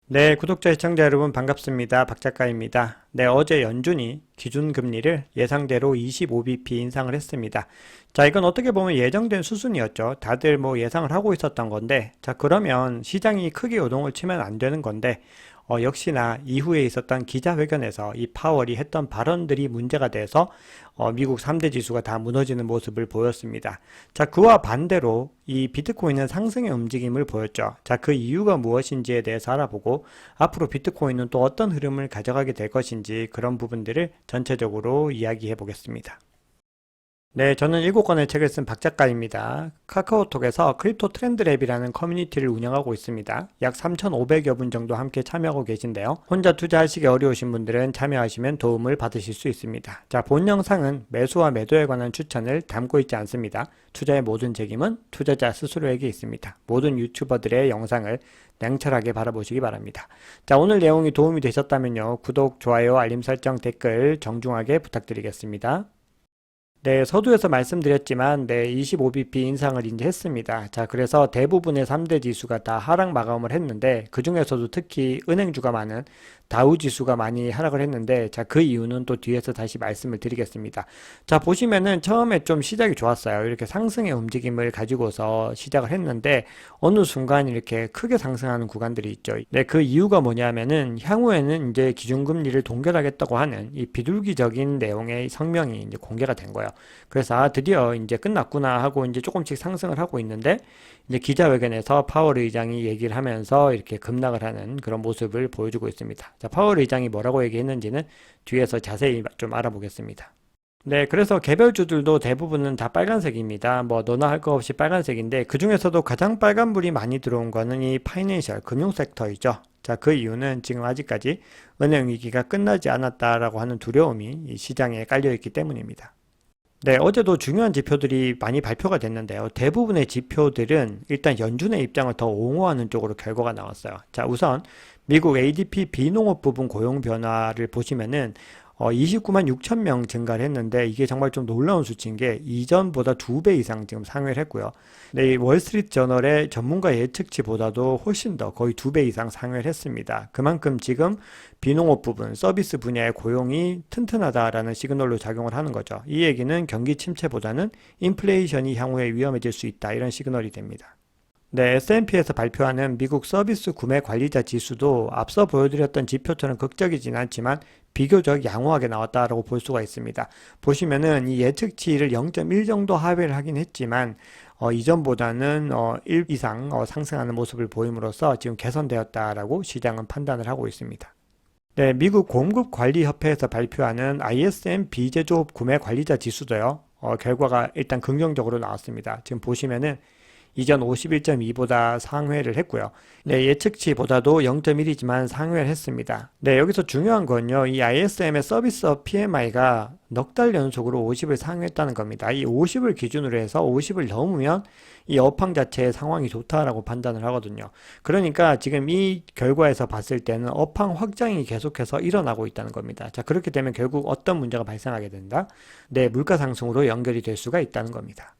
네, 구독자 시청자 여러분 반갑습니다. 박 작가입니다. 네, 어제 연준이 기준금리를 예상대로 25bp 인상을 했습니다. 자, 이건 어떻게 보면 예정된 수순이었죠. 다들 뭐 예상을 하고 있었던 건데, 자, 그러면 시장이 크게 요동을 치면 안 되는 건데, 역시나 이후에 있었던 기자회견에서 이 파월이 했던 발언들이 문제가 돼서 미국 3대 지수가 다 무너지는 모습을 보였습니다. 자, 그와 반대로 이 비트코인은 상승의 움직임을 보였죠. 자, 그 이유가 무엇인지에 대해서 알아보고 앞으로 비트코인은 또 어떤 흐름을 가져가게 될 것인지 그런 부분들을 전체적으로 이야기해 보겠습니다. 네, 저는 7권의 책을 쓴 박 작가입니다. 카카오톡에서 크립토 트렌드랩이라는 커뮤니티를 운영하고 있습니다. 약 3,500여 분 정도 함께 참여하고 계신데요. 혼자 투자하시기 어려우신 분들은 참여하시면 도움을 받으실 수 있습니다. 자, 본 영상은 매수와 매도에 관한 추천을 담고 있지 않습니다. 투자의 모든 책임은 투자자 스스로에게 있습니다. 모든 유튜버들의 영상을 냉철하게 바라보시기 바랍니다. 자, 오늘 내용이 도움이 되셨다면요. 구독, 좋아요, 알림 설정, 댓글 정중하게 부탁드리겠습니다. 네, 서두에서 말씀드렸지만, 네, 25bp 인상을 이제 했습니다. 자, 그래서 대부분의 3대 지수가 다 하락 마감을 했는데, 그 중에서도 특히 은행주가 많은 다우 지수가 많이 하락을 했는데, 자, 그 이유는 또 뒤에서 다시 말씀을 드리겠습니다. 자, 보시면은 처음에 좀 시작이 좋았어요. 이렇게 상승의 움직임을 가지고서 시작을 했는데, 어느 순간 이렇게 크게 상승하는 구간들이 있죠. 네, 그 이유가 뭐냐면은, 향후에는 이제 기준금리를 동결하겠다고 하는 이 비둘기적인 내용의 성명이 이제 공개가 된 거예요. 그래서 드디어 이제 끝났구나 하고 이제 조금씩 상승을 하고 있는데 이제 기자회견에서 파월 의장이 얘기를 하면서 이렇게 급락을 하는 그런 모습을 보여주고 있습니다. 자, 파월 의장이 뭐라고 얘기했는지는 뒤에서 자세히 좀 알아보겠습니다. 네, 그래서 개별주들도 대부분은 다 빨간색입니다. 뭐 너나 할 거 없이 빨간색인데 그 중에서도 가장 빨간불이 많이 들어온 거는 이 파이낸셜 금융 섹터이죠. 자, 그 이유는 지금 아직까지 은행 위기가 끝나지 않았다라고 하는 두려움이 이 시장에 깔려 있기 때문입니다. 네, 어제도 중요한 지표들이 많이 발표가 됐는데요. 대부분의 지표들은 일단 연준의 입장을 더 옹호하는 쪽으로 결과가 나왔어요. 자, 우선 미국 ADP 비농업 부분 고용 변화를 보시면은 29만 6천 명 증가를 했는데 이게 정말 좀 놀라운 수치인 게 이전보다 2배 이상 지금 상회를 했고요. 네, 이 월스트리트 저널의 전문가 예측치보다도 훨씬 더 거의 2배 이상 상회를 했습니다. 그만큼 지금 비농업 부분, 서비스 분야의 고용이 튼튼하다라는 시그널로 작용을 하는 거죠. 이 얘기는 경기 침체보다는 인플레이션이 향후에 위험해질 수 있다 이런 시그널이 됩니다. 네, S&P에서 발표하는 미국 서비스 구매 관리자 지수도 앞서 보여드렸던 지표처럼 극적이진 않지만 비교적 양호하게 나왔다라고 볼 수가 있습니다. 보시면은 이 예측치를 0.1 정도 하회를 하긴 했지만 이전보다는 1 이상 상승하는 모습을 보임으로써 지금 개선되었다라고 시장은 판단을 하고 있습니다. 네, 미국 공급관리협회에서 발표하는 ISM 비제조업 구매 관리자 지수도요. 결과가 일단 긍정적으로 나왔습니다. 지금 보시면은 이전 51.2보다 상회를 했고요. 네, 예측치보다도 0.1이지만 상회를 했습니다. 네, 여기서 중요한 건요. 이 ISM의 서비스업 PMI가 넉 달 연속으로 50을 상회했다는 겁니다. 이 50을 기준으로 해서 50을 넘으면 이 업황 자체의 상황이 좋다라고 판단을 하거든요. 그러니까 지금 이 결과에서 봤을 때는 업황 확장이 계속해서 일어나고 있다는 겁니다. 자, 그렇게 되면 결국 어떤 문제가 발생하게 된다? 네, 물가 상승으로 연결이 될 수가 있다는 겁니다.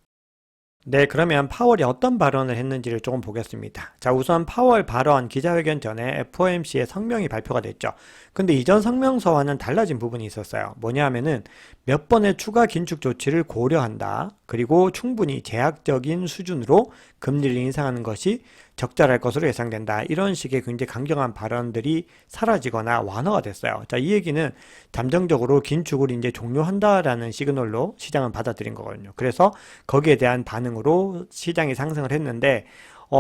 네, 그러면 파월이 어떤 발언을 했는지를 조금 보겠습니다. 자, 우선 파월 발언 기자회견 전에 FOMC의 성명이 발표가 됐죠. 근데 이전 성명서와는 달라진 부분이 있었어요. 뭐냐 하면은 몇 번의 추가 긴축 조치를 고려한다. 그리고 충분히 제약적인 수준으로 금리를 인상하는 것이 적절할 것으로 예상된다. 이런 식의 굉장히 강경한 발언들이 사라지거나 완화가 됐어요. 자, 이 얘기는 잠정적으로 긴축을 이제 종료한다라는 시그널로 시장은 받아들인 거거든요. 그래서 거기에 대한 반응으로 시장이 상승을 했는데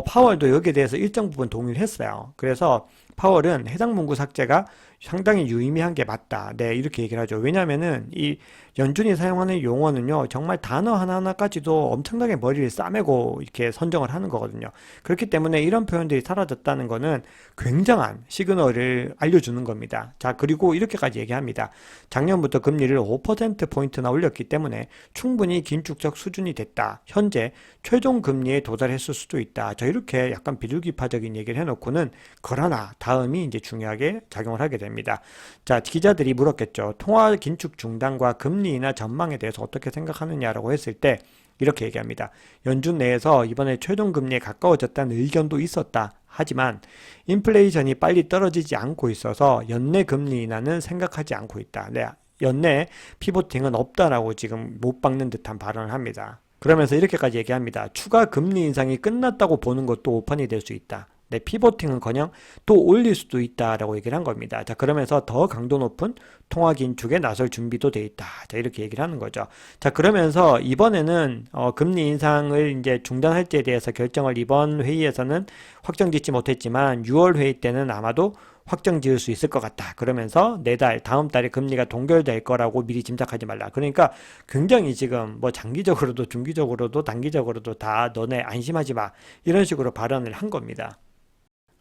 파월도 여기에 대해서 일정 부분 동의를 했어요. 그래서 파월은 해당 문구 삭제가 상당히 유의미한 게 맞다. 네, 이렇게 얘기를 하죠. 왜냐면은 이 연준이 사용하는 용어는요, 정말 단어 하나하나까지도 엄청나게 머리를 싸매고 이렇게 선정을 하는 거거든요. 그렇기 때문에 이런 표현들이 사라졌다는 거는 굉장한 시그널을 알려주는 겁니다. 자, 그리고 이렇게까지 얘기합니다. 작년부터 금리를 5%포인트나 올렸기 때문에 충분히 긴축적 수준이 됐다. 현재 최종 금리에 도달했을 수도 있다. 자, 이렇게 약간 비둘기파적인 얘기를 해놓고는 그러나 다음이 이제 중요하게 작용을 하게 됩니다. 자, 기자들이 물었겠죠. 통화 긴축 중단과 금리나 전망에 대해서 어떻게 생각하느냐라고 했을 때 이렇게 얘기합니다. 연준 내에서 이번에 최종 금리에 가까워졌다는 의견도 있었다. 하지만 인플레이션이 빨리 떨어지지 않고 있어서 연내 금리 인하는 생각하지 않고 있다. 네, 연내 피보팅은 없다라고 지금 못 박는 듯한 발언을 합니다. 그러면서 이렇게까지 얘기합니다. 추가 금리 인상이 끝났다고 보는 것도 오판이 될 수 있다. 네, 피보팅은커녕 또 올릴 수도 있다라고 얘기를 한 겁니다. 자, 그러면서 더 강도 높은 통화 긴축에 나설 준비도 돼 있다. 자, 이렇게 얘기를 하는 거죠. 자, 그러면서 이번에는 금리 인상을 이제 중단할지에 대해서 결정을 이번 회의에서는 확정짓지 못했지만 6월 회의 때는 아마도 확정 지을 수 있을 것 같다. 그러면서 내달, 다음 달에 금리가 동결될 거라고 미리 짐작하지 말라. 그러니까 굉장히 지금 뭐 장기적으로도 중기적으로도 단기적으로도 다 너네 안심하지 마. 이런 식으로 발언을 한 겁니다.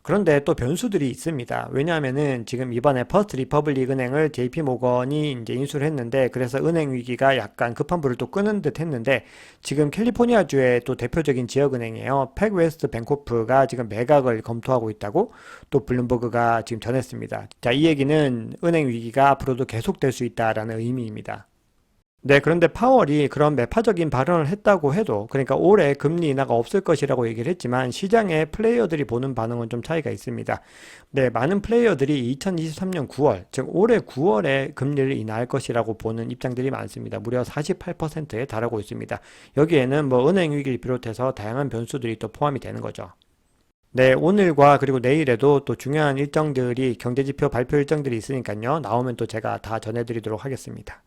그런데 또 변수들이 있습니다. 왜냐하면은 지금 이번에 퍼스트 리퍼블릭 은행을 JP 모건이 이제 인수를 했는데 그래서 은행 위기가 약간 급한 불을 또 끄는 듯 했는데 지금 캘리포니아주의 또 대표적인 지역은행이에요. 팩웨스트 뱅코프가 지금 매각을 검토하고 있다고 또 블룸버그가 지금 전했습니다. 자, 이 얘기는 은행 위기가 앞으로도 계속될 수 있다라는 의미입니다. 네, 그런데 파월이 그런 매파적인 발언을 했다고 해도, 그러니까 올해 금리 인하가 없을 것이라고 얘기를 했지만, 시장의 플레이어들이 보는 반응은 좀 차이가 있습니다. 네, 많은 플레이어들이 2023년 9월, 즉 올해 9월에 금리를 인하할 것이라고 보는 입장들이 많습니다. 무려 48%에 달하고 있습니다. 여기에는 뭐 은행 위기를 비롯해서 다양한 변수들이 또 포함이 되는 거죠. 네, 오늘과 그리고 내일에도 또 중요한 일정들이, 경제지표 발표 일정들이 있으니까요. 나오면 또 제가 다 전해드리도록 하겠습니다.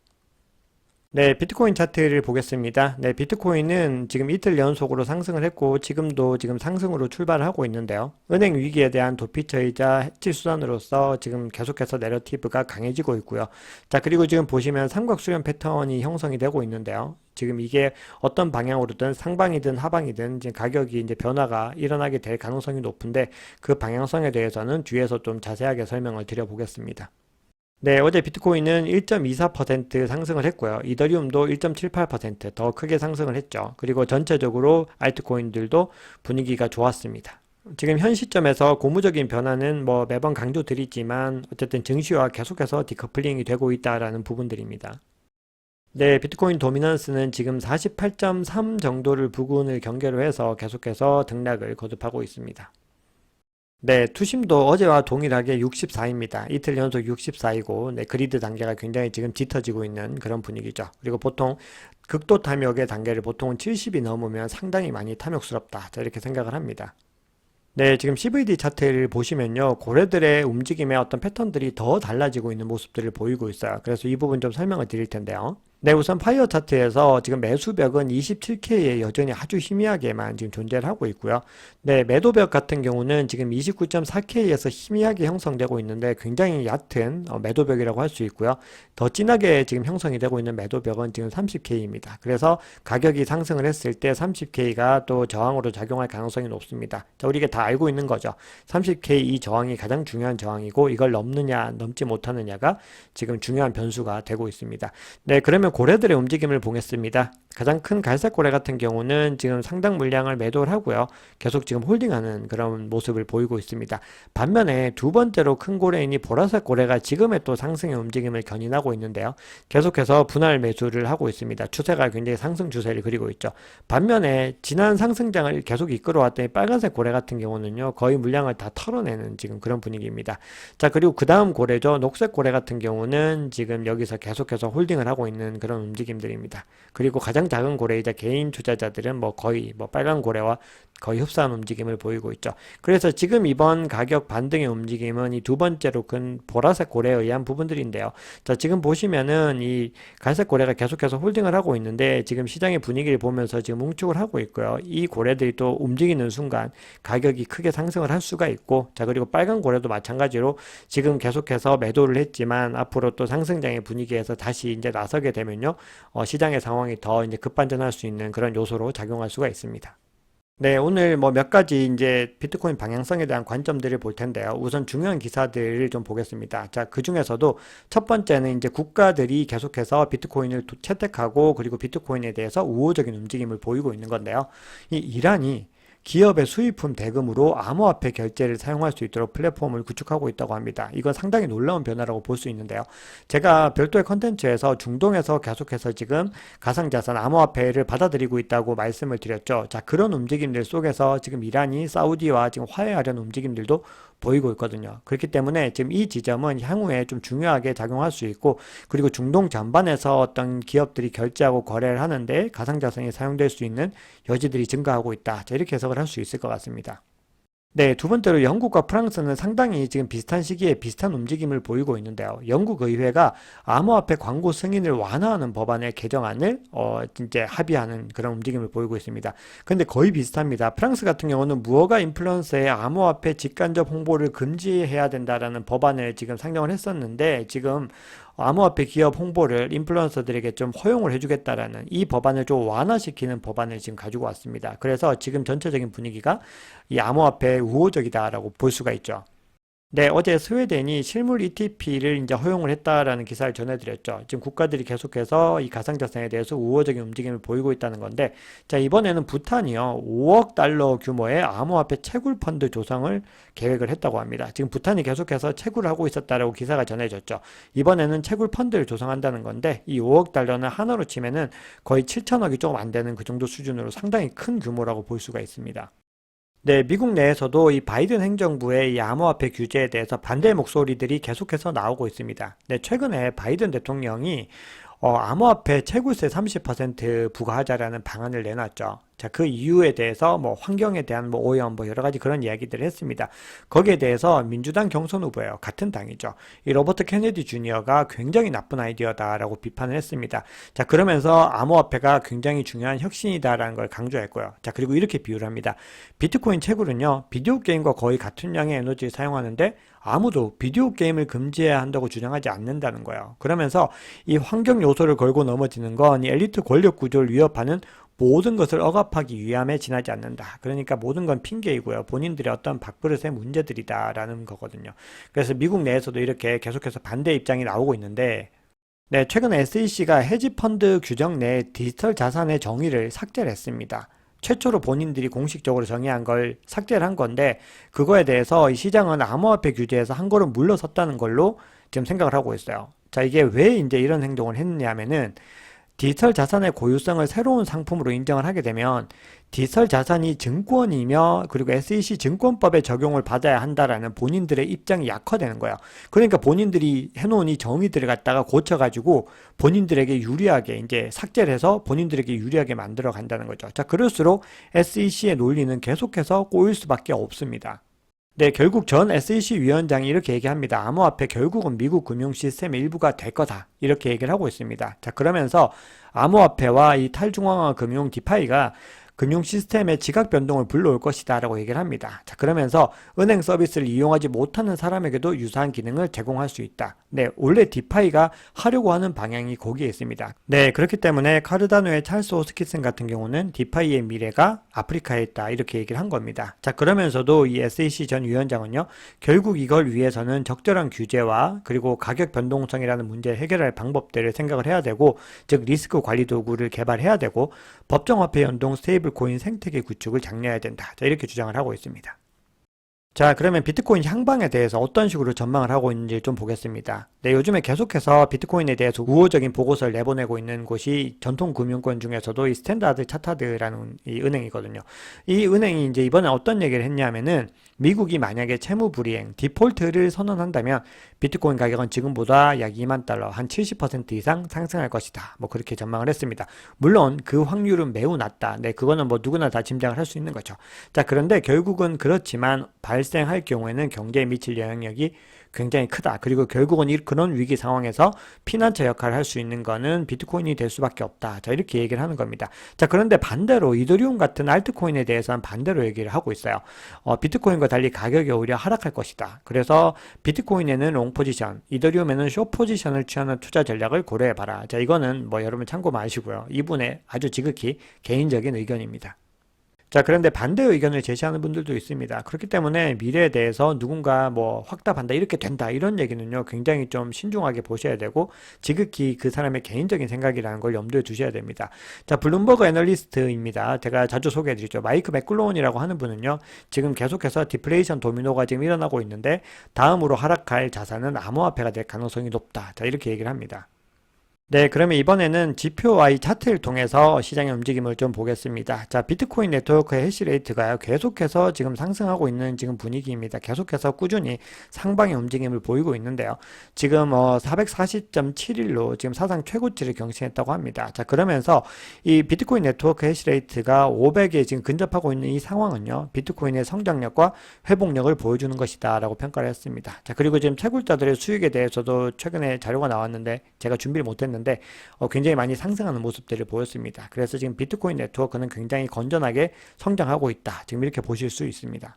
네, 비트코인 차트를 보겠습니다. 네, 비트코인은 지금 이틀 연속으로 상승을 했고 지금도 지금 상승으로 출발을 하고 있는데요. 은행 위기에 대한 도피처이자 해치 수단으로서 지금 계속해서 내러티브가 강해지고 있고요. 자, 그리고 지금 보시면 삼각수렴 패턴이 형성이 되고 있는데요. 지금 이게 어떤 방향으로든 상방이든 하방이든 지금 가격이 이제 변화가 일어나게 될 가능성이 높은데 그 방향성에 대해서는 뒤에서 좀 자세하게 설명을 드려보겠습니다. 네, 어제 비트코인은 1.24% 상승을 했고요. 이더리움도 1.78%더 크게 상승을 했죠. 그리고 전체적으로 알트코인들도 분위기가 좋았습니다. 지금 현 시점에서 고무적인 변화는 뭐 매번 강조드리지만 어쨌든 증시와 계속해서 디커플링이 되고 있다라는 부분들입니다. 네, 비트코인 도미넌스는 지금 48.3 정도를 부근을 경계로 해서 계속해서 등락을 거듭하고 있습니다. 네, 투심도 어제와 동일하게 64입니다. 이틀 연속 64이고, 네, 그리드 단계가 굉장히 지금 짙어지고 있는 그런 분위기죠. 그리고 보통 극도 탐욕의 단계를 보통은 70이 넘으면 상당히 많이 탐욕스럽다. 자, 이렇게 생각을 합니다. 네, 지금 CVD 차트를 보시면요. 고래들의 움직임의 어떤 패턴들이 더 달라지고 있는 모습들을 보이고 있어요. 그래서 이 부분 좀 설명을 드릴 텐데요. 네, 우선 파이어 차트에서 지금 매수벽은 27K에 여전히 아주 희미하게만 지금 존재를 하고 있고요. 네, 매도벽 같은 경우는 지금 29.4K에서 희미하게 형성되고 있는데 굉장히 얕은 매도벽이라고 할 수 있고요. 더 진하게 지금 형성이 되고 있는 매도벽은 지금 30K입니다. 그래서 가격이 상승을 했을 때 30K가 또 저항으로 작용할 가능성이 높습니다. 자, 우리가 다 알고 있는 거죠. 30K 이 저항이 가장 중요한 저항이고 이걸 넘느냐 넘지 못하느냐가 지금 중요한 변수가 되고 있습니다. 네, 그러면 고래들의 움직임을 보겠습니다. 가장 큰 갈색 고래 같은 경우는 지금 상당 물량을 매도를 하고요. 계속 지금 홀딩하는 그런 모습을 보이고 있습니다. 반면에 두 번째로 큰 고래인 이 보라색 고래가 지금의 또 상승의 움직임을 견인하고 있는데요. 계속해서 분할 매수를 하고 있습니다. 추세가 굉장히 상승 추세를 그리고 있죠. 반면에 지난 상승장을 계속 이끌어왔던 이 빨간색 고래 같은 경우는요. 거의 물량을 다 털어내는 지금 그런 분위기입니다. 자, 그리고 그 다음 고래죠. 녹색 고래 같은 경우는 지금 여기서 계속해서 홀딩을 하고 있는 그런 움직임들입니다. 그리고 가장 작은 고래이자 개인 투자자들은 뭐 거의 뭐 빨간 고래와 거의 흡사한 움직임을 보이고 있죠. 그래서 지금 이번 가격 반등의 움직임은 이 두 번째로 큰 보라색 고래에 의한 부분들인데요. 자, 지금 보시면은 이 갈색 고래가 계속해서 홀딩을 하고 있는데 지금 시장의 분위기를 보면서 지금 뭉축을 하고 있고요. 이 고래들이 또 움직이는 순간 가격이 크게 상승을 할 수가 있고, 자, 그리고 빨간 고래도 마찬가지로 지금 계속해서 매도를 했지만 앞으로 또 상승장의 분위기에서 다시 이제 나서게 되면요. 시장의 상황이 더 이제 급반전할 수 있는 그런 요소로 작용할 수가 있습니다. 네, 오늘 뭐 몇 가지 이제 비트코인 방향성에 대한 관점들을 볼 텐데요. 우선 중요한 기사들을 좀 보겠습니다. 자, 그 중에서도 첫 번째는 이제 국가들이 계속해서 비트코인을 채택하고 그리고 비트코인에 대해서 우호적인 움직임을 보이고 있는 건데요. 이 이란이 기업의 수입품 대금으로 암호화폐 결제를 사용할 수 있도록 플랫폼을 구축하고 있다고 합니다. 이건 상당히 놀라운 변화라고 볼 수 있는데요. 제가 별도의 컨텐츠에서 중동에서 계속해서 지금 가상자산 암호화폐를 받아들이고 있다고 말씀을 드렸죠. 자, 그런 움직임들 속에서 지금 이란이 사우디와 지금 화해하려는 움직임들도 보이고 있거든요. 그렇기 때문에 지금 이 지점은 향후에 좀 중요하게 작용할 수 있고, 그리고 중동 전반에서 어떤 기업들이 결제하고 거래를 하는데 가상자산이 사용될 수 있는 여지들이 증가하고 있다. 자, 이렇게 해석을 할 수 있을 것 같습니다. 네, 두 번째로 영국과 프랑스는 상당히 지금 비슷한 시기에 비슷한 움직임을 보이고 있는데요. 영국 의회가 암호화폐 광고 승인을 완화하는 법안의 개정안을 이제 합의하는 그런 움직임을 보이고 있습니다. 근데 거의 비슷합니다. 프랑스 같은 경우는 무허가 인플루언서의 암호화폐 직간접 홍보를 금지해야 된다라는 법안을 지금 상정을 했었는데, 지금 암호화폐 기업 홍보를 인플루언서들에게 좀 허용을 해주겠다라는 이 법안을 좀 완화시키는 법안을 지금 가지고 왔습니다. 그래서 지금 전체적인 분위기가 이 암호화폐 우호적이다라고 볼 수가 있죠. 네, 어제 스웨덴이 실물 ETP를 이제 허용을 했다라는 기사를 전해드렸죠. 지금 국가들이 계속해서 이 가상자산에 대해서 우호적인 움직임을 보이고 있다는 건데, 자, 이번에는 부탄이요, 5억 달러 규모의 암호화폐 채굴 펀드 조성을 계획을 했다고 합니다. 지금 부탄이 계속해서 채굴을 하고 있었다라고 기사가 전해졌죠. 이번에는 채굴 펀드를 조성한다는 건데, 이 5억 달러는 하나로 치면은 거의 7천억이 조금 안 되는 그 정도 수준으로 상당히 큰 규모라고 볼 수가 있습니다. 네, 미국 내에서도 이 바이든 행정부의 이 암호화폐 규제에 대해서 반대 목소리들이 계속해서 나오고 있습니다. 네, 최근에 바이든 대통령이 암호화폐 채굴세 30% 부과하자라는 방안을 내놨죠. 자, 그 이유에 대해서 뭐 환경에 대한 뭐 오염 뭐 여러 가지 그런 이야기들을 했습니다. 거기에 대해서 민주당 경선 후보예요. 같은 당이죠. 이 로버트 케네디 주니어가 굉장히 나쁜 아이디어다라고 비판을 했습니다. 자, 그러면서 암호화폐가 굉장히 중요한 혁신이다라는 걸 강조했고요. 자, 그리고 이렇게 비유를 합니다. 비트코인 채굴은요, 비디오 게임과 거의 같은 양의 에너지를 사용하는데 아무도 비디오 게임을 금지해야 한다고 주장하지 않는다는 거예요. 그러면서 이 환경 요소를 걸고 넘어지는 건 이 엘리트 권력 구조를 위협하는 모든 것을 억압하기 위함에 지나지 않는다. 그러니까 모든 건 핑계이고요. 본인들의 어떤 밥그릇의 문제들이다라는 거거든요. 그래서 미국 내에서도 이렇게 계속해서 반대 입장이 나오고 있는데, 네, 최근에 SEC가 헤지펀드 규정 내 디지털 자산의 정의를 삭제를 했습니다. 최초로 본인들이 공식적으로 정의한 걸 삭제를 한 건데, 그거에 대해서 이 시장은 암호화폐 규제에서 한 걸음 물러섰다는 걸로 지금 생각을 하고 있어요. 자, 이게 왜 이제 이런 행동을 했느냐면은, 디지털 자산의 고유성을 새로운 상품으로 인정을 하게 되면 디지털 자산이 증권이며 그리고 SEC 증권법에 적용을 받아야 한다라는 본인들의 입장이 약화되는 거예요. 그러니까 본인들이 해놓은 이 정의들을 갖다가 고쳐가지고 본인들에게 유리하게 이제 삭제를 해서 본인들에게 유리하게 만들어 간다는 거죠. 자, 그럴수록 SEC의 논리는 계속해서 꼬일 수밖에 없습니다. 네, 결국 전 SEC 위원장이 이렇게 얘기합니다. 암호화폐 결국은 미국 금융 시스템의 일부가 될 거다. 이렇게 얘기를 하고 있습니다. 자, 그러면서 암호화폐와 이 탈중앙화 금융 디파이가 금융 시스템의 지각 변동을 불러올 것이다 라고 얘기를 합니다. 자, 그러면서 은행 서비스를 이용하지 못하는 사람에게도 유사한 기능을 제공할 수 있다. 네, 원래 디파이가 하려고 하는 방향이 거기에 있습니다. 네, 그렇기 때문에 카르다노의 찰스 호스키슨 같은 경우는 디파이의 미래가 아프리카에 있다 이렇게 얘기를 한 겁니다. 자, 그러면서도 이 SEC 전 위원장은요, 결국 이걸 위해서는 적절한 규제와 그리고 가격 변동성이라는 문제를 해결할 방법들을 생각을 해야 되고, 즉 리스크 관리 도구를 개발해야 되고 법정화폐 연동 스테이블 코인 생태계 구축을 장려해야 된다. 자, 이렇게 주장을 하고 있습니다. 자, 그러면 비트코인 향방에 대해서 어떤 식으로 전망을 하고 있는지 좀 보겠습니다. 네, 요즘에 계속해서 비트코인에 대해서 우호적인 보고서를 내보내고 있는 곳이 전통 금융권 중에서도 이 스탠다드 차타드라는 이 은행이거든요. 이 은행이 이제 이번에 어떤 얘기를 했냐면은 미국이 만약에 채무 불이행, 디폴트를 선언한다면 비트코인 가격은 지금보다 약 2만 달러, 한 70% 이상 상승할 것이다. 뭐 그렇게 전망을 했습니다. 물론 그 확률은 매우 낮다. 네, 그거는 뭐 누구나 다 짐작을 할 수 있는 거죠. 자, 그런데 결국은 그렇지만 발생할 경우에는 경제에 미칠 영향력이 굉장히 크다. 그리고 결국은 그런 위기 상황에서 피난처 역할을 할 수 있는 거는 비트코인이 될 수밖에 없다. 자, 이렇게 얘기를 하는 겁니다. 자, 그런데 반대로 이더리움 같은 알트코인에 대해서는 반대로 얘기를 하고 있어요. 비트코인과 달리 가격이 오히려 하락할 것이다. 그래서 비트코인에는 롱 포지션, 이더리움에는 숏 포지션을 취하는 투자 전략을 고려해봐라. 자, 이거는 뭐 여러분 참고 마시고요. 이분의 아주 지극히 개인적인 의견입니다. 자, 그런데 반대 의견을 제시하는 분들도 있습니다. 그렇기 때문에 미래에 대해서 누군가 뭐 확답한다, 이렇게 된다, 이런 얘기는요, 굉장히 좀 신중하게 보셔야 되고, 지극히 그 사람의 개인적인 생각이라는 걸 염두에 두셔야 됩니다. 자, 블룸버그 애널리스트입니다. 제가 자주 소개해드리죠. 마이크 맥클로운이라고 하는 분은요, 지금 계속해서 디플레이션 도미노가 지금 일어나고 있는데, 다음으로 하락할 자산은 암호화폐가 될 가능성이 높다. 자, 이렇게 얘기를 합니다. 네, 그러면 이번에는 지표와 이 차트를 통해서 시장의 움직임을 좀 보겠습니다. 자, 비트코인 네트워크의 해시레이트가 계속해서 지금 상승하고 있는 지금 분위기입니다. 계속해서 꾸준히 상방의 움직임을 보이고 있는데요. 지금 440.71로 지금 사상 최고치를 경신했다고 합니다. 자, 그러면서 이 비트코인 네트워크 해시레이트가 500에 지금 근접하고 있는 이 상황은요, 비트코인의 성장력과 회복력을 보여주는 것이다 라고 평가를 했습니다. 자, 그리고 지금 채굴자들의 수익에 대해서도 최근에 자료가 나왔는데 제가 준비를 못했는데 굉장히 많이 상승하는 모습들을 보였습니다. 그래서 지금 비트코인 네트워크는 굉장히 건전하게 성장하고 있다. 지금 이렇게 보실 수 있습니다.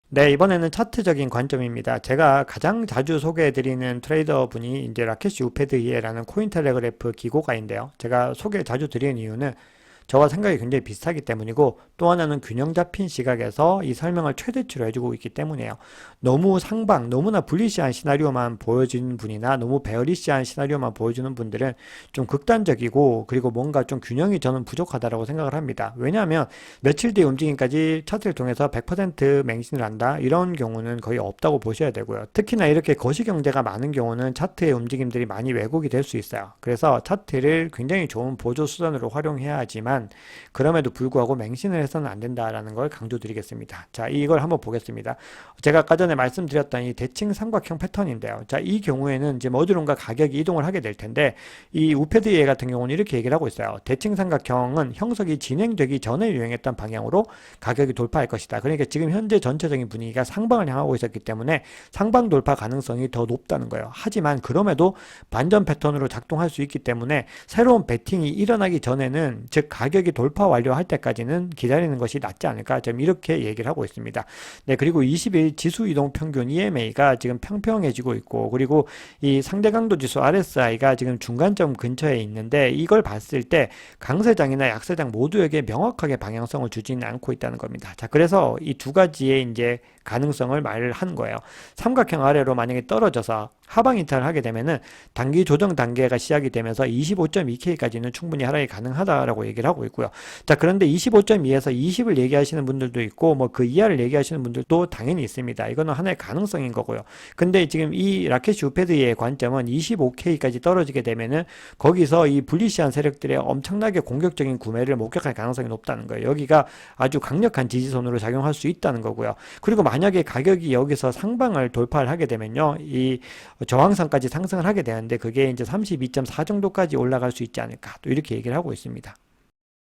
네, 이번에는 차트적인 관점입니다. 제가 가장 자주 소개해드리는 트레이더 분이 이제 라케시 우페드이에라는 코인텔레그래프 기고가인데요. 제가 소개 자주 드리는 이유는 저와 생각이 굉장히 비슷하기 때문이고, 또 하나는 균형 잡힌 시각에서 이 설명을 최대치로 해주고 있기 때문이에요. 너무 상방, 너무나 불리시한 시나리오만 보여주는 분이나 너무 베어리시한 시나리오만 보여주는 분들은 좀 극단적이고, 그리고 뭔가 좀 균형이 저는 부족하다라고 생각을 합니다. 왜냐하면 며칠 뒤의 움직임까지 차트를 통해서 100% 맹신을 한다, 이런 경우는 거의 없다고 보셔야 되고요. 특히나 이렇게 거시경제가 많은 경우는 차트의 움직임들이 많이 왜곡이 될 수 있어요. 그래서 차트를 굉장히 좋은 보조 수단으로 활용해야 하지만, 그럼에도 불구하고 맹신을 해서는 안 된다라는 걸 강조드리겠습니다. 자, 이걸 한번 보겠습니다. 제가 아까 전에 말씀드렸던 이 대칭 삼각형 패턴인데요. 자, 이 경우에는 지금 어디론가 가격이 이동을 하게 될 텐데, 이 우페드예 같은 경우는 이렇게 얘기를 하고 있어요. 대칭 삼각형은 형성이 진행되기 전에 유행했던 방향으로 가격이 돌파할 것이다. 그러니까 지금 현재 전체적인 분위기가 상방을 향하고 있었기 때문에 상방 돌파 가능성이 더 높다는 거예요. 하지만 그럼에도 반전 패턴으로 작동할 수 있기 때문에 새로운 베팅이 일어나기 전에는, 즉 가격이 돌파 완료할 때까지는 기다리는 것이 낫지 않을까, 좀 이렇게 얘기를 하고 있습니다. 네, 그리고 20일 지수 이동 평균 EMA가 지금 평평해지고 있고, 그리고 이 상대 강도 지수 RSI가 지금 중간점 근처에 있는데, 이걸 봤을 때 강세장이나 약세장 모두에게 명확하게 방향성을 주지는 않고 있다는 겁니다. 자, 그래서 이 두 가지의 이제 가능성을 말을 하는 거예요. 삼각형 아래로 만약에 떨어져서 하방 이탈을 하게 되면은 단기 조정 단계가 시작이 되면서 25.2K까지는 충분히 하락이 가능하다라고 얘기를 하고 있고요. 자, 그런데 25.2에서 20을 얘기하시는 분들도 있고, 뭐 그 이하를 얘기하시는 분들도 당연히 있습니다. 이거는 하나의 가능성인 거고요. 근데 지금 이 라케시 우페드의 관점은 25K까지 떨어지게 되면은 거기서 이 불리시한 세력들의 엄청나게 공격적인 구매를 목격할 가능성이 높다는 거예요. 여기가 아주 강력한 지지선으로 작용할 수 있다는 거고요. 그리고 만약에 가격이 여기서 상방을 돌파를 하게 되면요, 이 저항선까지 상승을 하게 되는데, 그게 이제 32.4 정도까지 올라갈 수 있지 않을까, 또 이렇게 얘기를 하고 있습니다.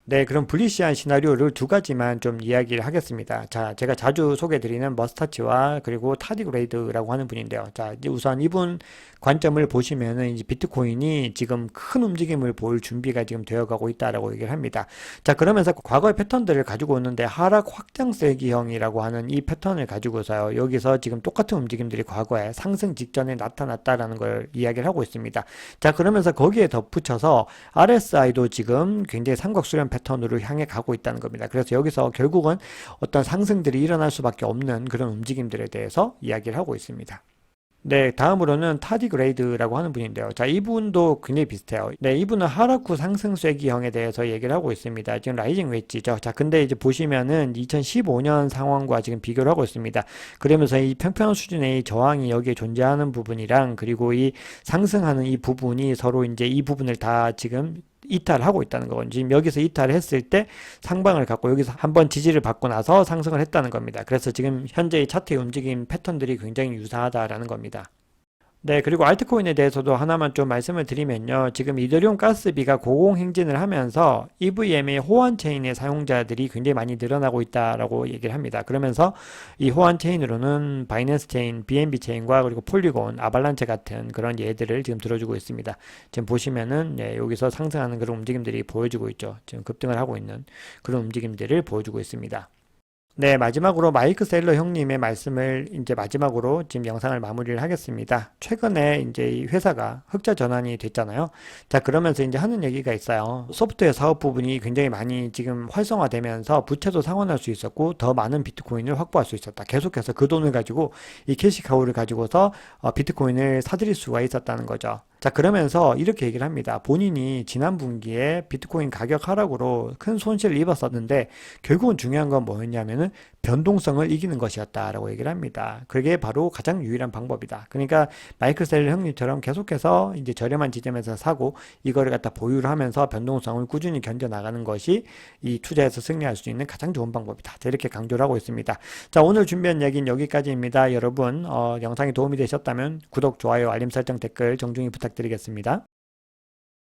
네, 그럼 불리시한 시나리오를 두 가지만 좀 이야기를 하겠습니다. 자, 제가 자주 소개드리는 머스타치와 그리고 타디그레이드라고 하는 분인데요. 자, 이제 우선 이분 관점을 보시면은 이제 비트코인이 지금 큰 움직임을 보일 준비가 지금 되어가고 있다라고 얘기를 합니다. 자, 그러면서 과거의 패턴들을 가지고 오는데, 하락 확장 세기형이라고 하는 이 패턴을 가지고서요, 여기서 지금 똑같은 움직임들이 과거에 상승 직전에 나타났다라는 걸 이야기를 하고 있습니다. 자, 그러면서 거기에 덧붙여서 RSI도 지금 굉장히 삼각수렴 패턴으로 향해 가고 있다는 겁니다. 그래서 여기서 결국은 어떤 상승들이 일어날 수밖에 없는 그런 움직임들에 대해서 이야기를 하고 있습니다. 네, 다음으로는 타디그레이드라고 하는 분인데요. 자, 이분도 굉장히 비슷해요. 네, 이분은 하락 후 상승 쐐기형에 대해서 얘기를 하고 있습니다. 지금 라이징 웨지죠. 자, 근데 이제 보시면은 2015년 상황과 지금 비교를 하고 있습니다. 그러면서 이 평평한 수준의 이 저항이 여기에 존재하는 부분이랑, 그리고 이 상승하는 이 부분이 서로 이제 이 부분을 다 지금 이탈하고 있다는 거건, 지금 여기서 이탈을 했을 때 상방을 갖고 여기서 한번 지지를 받고 나서 상승을 했다는 겁니다. 그래서 지금 현재의 차트의 움직임 패턴들이 굉장히 유사하다라는 겁니다. 네, 그리고 알트코인에 대해서도 하나만 좀 말씀을 드리면요. 지금 이더리움 가스비가 고공행진을 하면서 EVM의 호환 체인의 사용자들이 굉장히 많이 늘어나고 있다라고 얘기를 합니다. 그러면서 이 호환 체인으로는 바이낸스 체인, BNB 체인과 그리고 폴리곤, 아발란체 같은 그런 예들을 지금 들어주고 있습니다. 지금 보시면은 여기서 상승하는 그런 움직임들이 보여주고 있죠. 지금 급등을 하고 있는 그런 움직임들을 보여주고 있습니다. 네, 마지막으로 마이크 셀러 형님의 말씀을 이제 마지막으로 지금 영상을 마무리를 하겠습니다. 최근에 이제 이 회사가 흑자 전환이 됐잖아요. 자, 그러면서 이제 하는 얘기가 있어요. 소프트웨어 사업 부분이 굉장히 많이 지금 활성화되면서 부채도 상환할 수 있었고 더 많은 비트코인을 확보할 수 있었다. 계속해서 그 돈을 가지고 이 캐시카우를 가지고서 비트코인을 사들일 수가 있었다는 거죠. 자, 그러면서 이렇게 얘기를 합니다. 본인이 지난 분기에 비트코인 가격 하락으로 큰 손실을 입었었는데 결국은 중요한 건 뭐였냐면은 변동성을 이기는 것이었다라고 얘기를 합니다. 그게 바로 가장 유일한 방법이다. 그러니까 마이클 셀 형님처럼 계속해서 이제 저렴한 지점에서 사고 이거를 갖다 보유를 하면서 변동성을 꾸준히 견뎌 나가는 것이 이 투자에서 승리할 수 있는 가장 좋은 방법이다. 이렇게 강조를 하고 있습니다. 자, 오늘 준비한 얘기는 여기까지입니다. 여러분, 영상이 도움이 되셨다면 구독, 좋아요, 알림 설정, 댓글 정중히 부탁드리겠습니다.